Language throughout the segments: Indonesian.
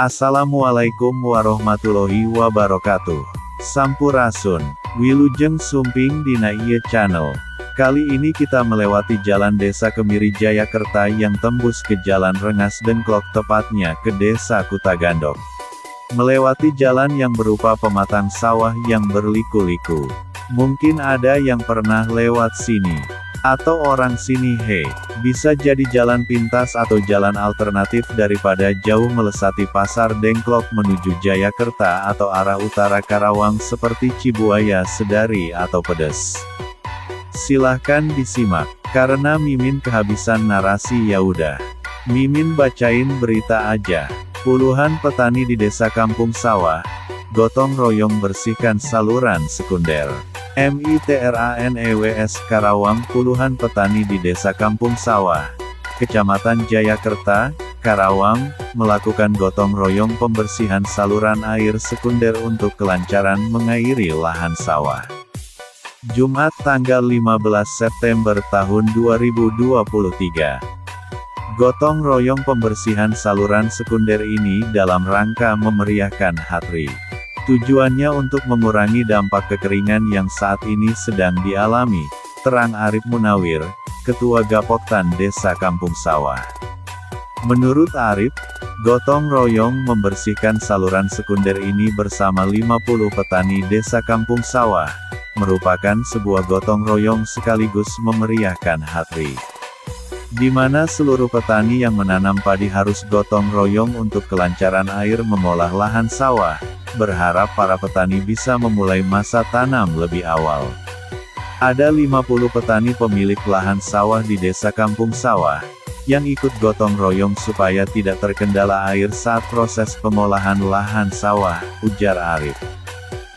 Assalamualaikum warahmatullahi wabarakatuh. Sampurasun, Wilujeng Sumping Dina ieu channel. Kali ini kita melewati jalan Desa Kemiri Jayakerta yang tembus ke Jalan Rengas Dengklok, tepatnya ke Desa Kutagandok. Melewati jalan yang berupa pematang sawah yang berliku-liku. Mungkin ada yang pernah lewat sini. Atau orang sini bisa jadi jalan pintas atau jalan alternatif daripada jauh melesati Pasar Dengklok menuju Jayakerta atau arah utara Karawang seperti Cibuaya, Sedari atau Pedes. Silahkan disimak, karena Mimin kehabisan narasi yaudah. Mimin bacain berita aja. Puluhan petani di Desa Kampung Sawah, gotong royong bersihkan saluran sekunder. MITRANEWS Karawang. Puluhan petani di Desa Kampung Sawah, Kecamatan Jayakerta, Karawang, melakukan gotong royong pembersihan saluran air sekunder untuk kelancaran mengairi lahan sawah. Jumat tanggal 15 September tahun 2023. Gotong royong pembersihan saluran sekunder ini dalam rangka memeriahkan HATRI. Tujuannya untuk mengurangi dampak kekeringan yang saat ini sedang dialami, terang Arif Munawir, Ketua Gapoktan Desa Kampung Sawah. Menurut Arif, gotong royong membersihkan saluran sekunder ini bersama 50 petani Desa Kampung Sawah, merupakan sebuah gotong royong sekaligus memeriahkan HATRI. Di mana seluruh petani yang menanam padi harus gotong royong untuk kelancaran air mengolah lahan sawah, berharap para petani bisa memulai masa tanam lebih awal. Ada 50 petani pemilik lahan sawah di Desa Kampung Sawah, yang ikut gotong royong supaya tidak terkendala air saat proses pengolahan lahan sawah, ujar Arif.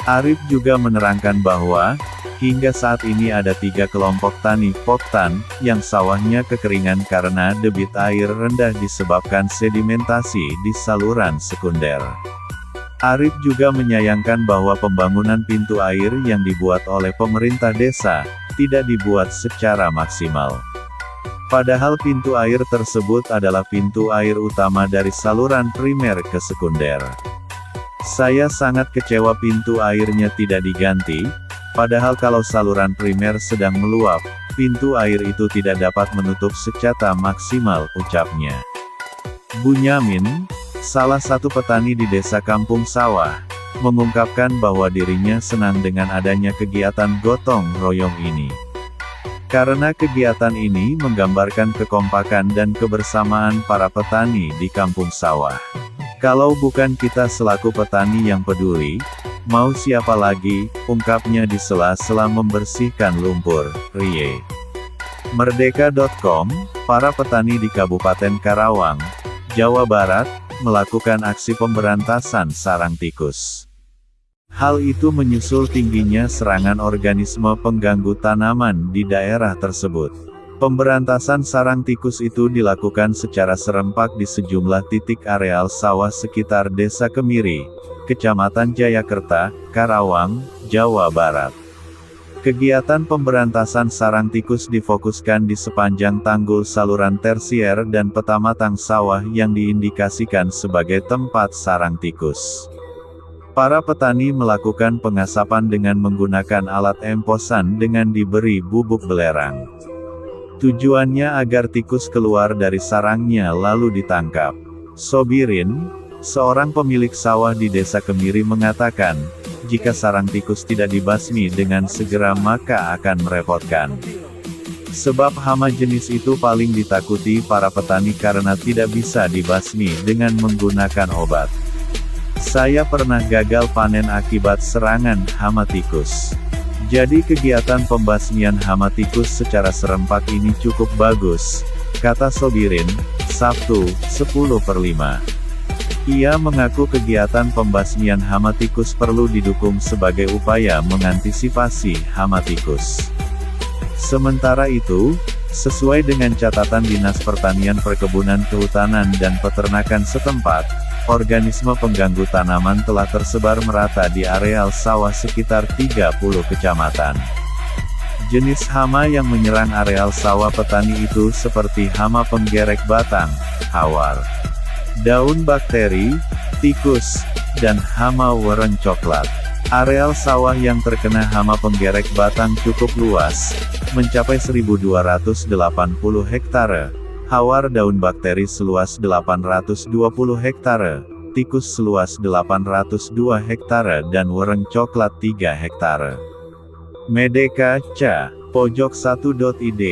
Arif juga menerangkan bahwa, hingga saat ini ada 3 kelompok tani Poktan, yang sawahnya kekeringan karena debit air rendah disebabkan sedimentasi di saluran sekunder. Arif juga menyayangkan bahwa pembangunan pintu air yang dibuat oleh pemerintah desa, tidak dibuat secara maksimal. Padahal pintu air tersebut adalah pintu air utama dari saluran primer ke sekunder. Saya sangat kecewa pintu airnya tidak diganti, padahal kalau saluran primer sedang meluap, pintu air itu tidak dapat menutup secara maksimal, ucapnya. Bunyamin, salah satu petani di Desa Kampung Sawah, mengungkapkan bahwa dirinya senang dengan adanya kegiatan gotong royong ini. Karena kegiatan ini menggambarkan kekompakan dan kebersamaan para petani di kampung sawah. Kalau bukan kita selaku petani yang peduli, mau siapa lagi, ungkapnya di sela-sela membersihkan lumpur, Rie. Merdeka.com, para petani di Kabupaten Karawang, Jawa Barat, melakukan aksi pemberantasan sarang tikus. Hal itu menyusul tingginya serangan organisme pengganggu tanaman di daerah tersebut. Pemberantasan sarang tikus itu dilakukan secara serempak di sejumlah titik areal sawah sekitar Desa Kemiri, Kecamatan Jayakerta, Karawang, Jawa Barat. Kegiatan pemberantasan sarang tikus difokuskan di sepanjang tanggul saluran tersier dan petamatang sawah yang diindikasikan sebagai tempat sarang tikus. Para petani melakukan pengasapan dengan menggunakan alat emposan dengan diberi bubuk belerang. Tujuannya agar tikus keluar dari sarangnya lalu ditangkap. Sobirin, seorang pemilik sawah di Desa Kemiri mengatakan, jika sarang tikus tidak dibasmi dengan segera maka akan merepotkan. Sebab hama jenis itu paling ditakuti para petani karena tidak bisa dibasmi dengan menggunakan obat. Saya pernah gagal panen akibat serangan hama tikus. Jadi kegiatan pembasmian hama tikus secara serempak ini cukup bagus, kata Sobirin, Sabtu, 10/5. Ia mengaku kegiatan pembasmian hama tikus perlu didukung sebagai upaya mengantisipasi hama tikus. Sementara itu, sesuai dengan catatan Dinas Pertanian Perkebunan Kehutanan dan Peternakan setempat, organisme pengganggu tanaman telah tersebar merata di areal sawah sekitar 30 kecamatan. Jenis hama yang menyerang areal sawah petani itu seperti hama penggerek batang, hawar, daun bakteri, tikus, dan hama wereng coklat. Areal sawah yang terkena hama penggerek batang cukup luas, mencapai 1.280 hektare, hawar daun bakteri seluas 820 hektare, tikus seluas 802 hektare dan wereng coklat 3 hektare. Medeka, Ca. Pojok 1.id,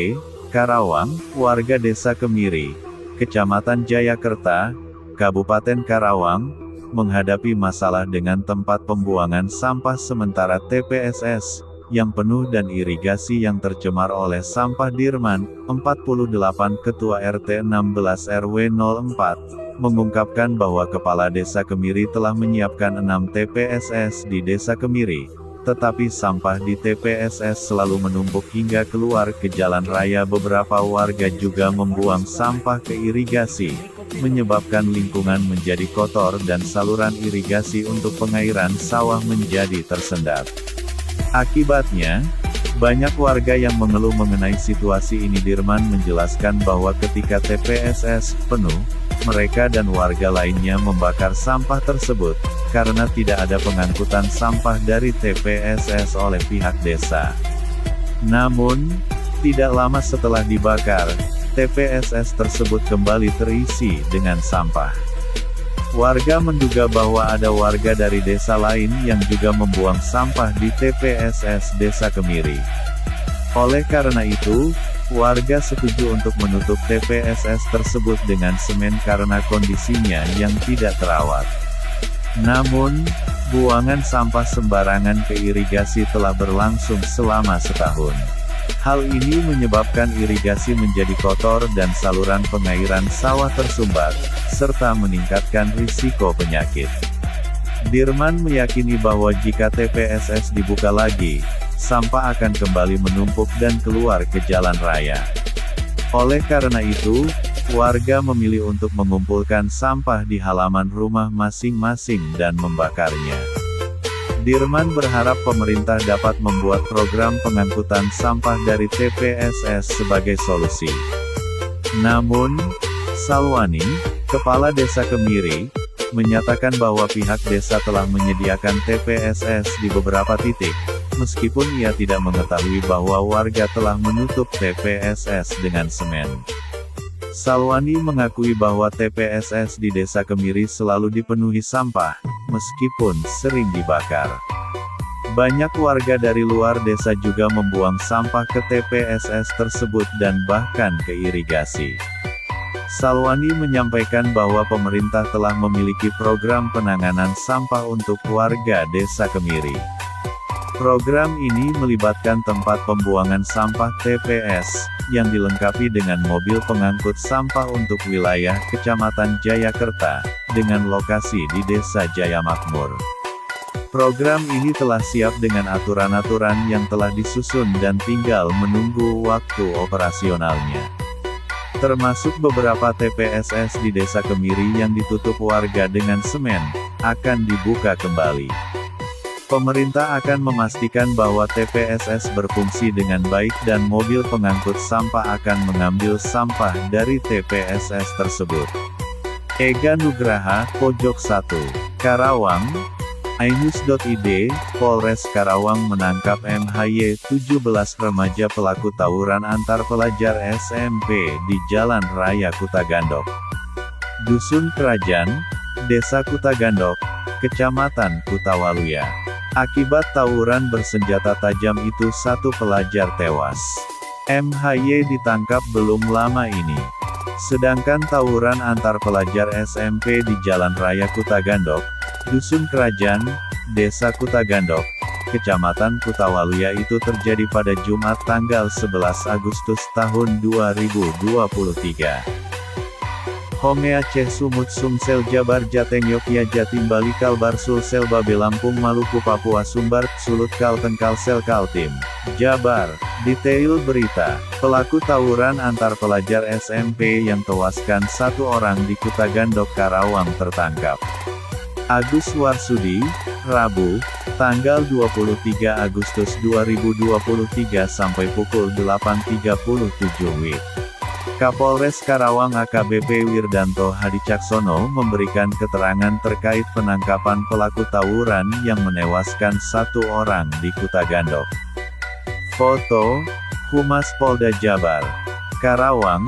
Karawang, warga Desa Kemiri, Kecamatan Jayakerta, Kabupaten Karawang, menghadapi masalah dengan tempat pembuangan sampah sementara TPSS, yang penuh dan irigasi yang tercemar oleh sampah. Dirman, 48 Ketua RT 16 RW 04, mengungkapkan bahwa Kepala Desa Kemiri telah menyiapkan 6 TPSS di Desa Kemiri, tetapi sampah di TPSS selalu menumpuk hingga keluar ke jalan raya. Beberapa warga juga membuang sampah ke irigasi, menyebabkan lingkungan menjadi kotor dan saluran irigasi untuk pengairan sawah menjadi tersendat. Akibatnya, banyak warga yang mengeluh mengenai situasi ini. Dirman menjelaskan bahwa ketika TPSS penuh, mereka dan warga lainnya membakar sampah tersebut, karena tidak ada pengangkutan sampah dari TPSS oleh pihak desa. Namun, tidak lama setelah dibakar, TPSS tersebut kembali terisi dengan sampah. Warga menduga bahwa ada warga dari desa lain yang juga membuang sampah di TPSS Desa Kemiri. Oleh karena itu, warga setuju untuk menutup TPSS tersebut dengan semen karena kondisinya yang tidak terawat. Namun, buangan sampah sembarangan ke irigasi telah berlangsung selama setahun. Hal ini menyebabkan irigasi menjadi kotor dan saluran pengairan sawah tersumbat, serta meningkatkan risiko penyakit. Dirman meyakini bahwa jika TPSS dibuka lagi, sampah akan kembali menumpuk dan keluar ke jalan raya. Oleh karena itu, warga memilih untuk mengumpulkan sampah di halaman rumah masing-masing dan membakarnya. Dirman berharap pemerintah dapat membuat program pengangkutan sampah dari TPSS sebagai solusi. Namun, Salwani, Kepala Desa Kemiri, menyatakan bahwa pihak desa telah menyediakan TPSS di beberapa titik, meskipun ia tidak mengetahui bahwa warga telah menutup TPSS dengan semen. Salwani mengakui bahwa TPSS di Desa Kemiri selalu dipenuhi sampah, meskipun sering dibakar. Banyak warga dari luar desa juga membuang sampah ke TPSS tersebut dan bahkan ke irigasi. Salwani menyampaikan bahwa pemerintah telah memiliki program penanganan sampah untuk warga Desa Kemiri. Program ini melibatkan tempat pembuangan sampah TPS, yang dilengkapi dengan mobil pengangkut sampah untuk wilayah Kecamatan Jayakerta, dengan lokasi di Desa Jayamakmur. Program ini telah siap dengan aturan-aturan yang telah disusun dan tinggal menunggu waktu operasionalnya. Termasuk beberapa TPSS di Desa Kemiri yang ditutup warga dengan semen, akan dibuka kembali. Pemerintah akan memastikan bahwa TPSS berfungsi dengan baik dan mobil pengangkut sampah akan mengambil sampah dari TPSS tersebut. Ega Nugraha, Pojok 1, Karawang, Ainus.id, Polres Karawang menangkap MHY, 17 remaja pelaku tawuran antar pelajar SMP di Jalan Raya Kutagandok, Dusun Kerajaan, Desa Kutagandok, Kecamatan Kutawaluya. Akibat tawuran bersenjata tajam itu satu pelajar tewas. MHY ditangkap belum lama ini. Sedangkan tawuran antar pelajar SMP di Jalan Raya Kutagandok, Dusun Kerajaan, Desa Kutagandok, Kecamatan Kutawaluya itu terjadi pada Jumat tanggal 11 Agustus tahun 2023. Homea Aceh Sumut Sumsel Jabar Jateng Yogya Jatim Bali Kalbar Sulsel Babe Lampung Maluku Papua Sumbar Sulut Kalteng Kalsel Kaltim, Jabar. Detail berita, pelaku tawuran antar pelajar SMP yang tewaskan satu orang di Kutagandok Karawang tertangkap. Agus Warsudi, Rabu, tanggal 23 Agustus 2023 sampai pukul 8.37 WIB. Kapolres Karawang AKBP Wirdanto Hadicaksono memberikan keterangan terkait penangkapan pelaku tawuran yang menewaskan 1 orang di Kutagandok. Foto, Humas Polda Jabar, Karawang,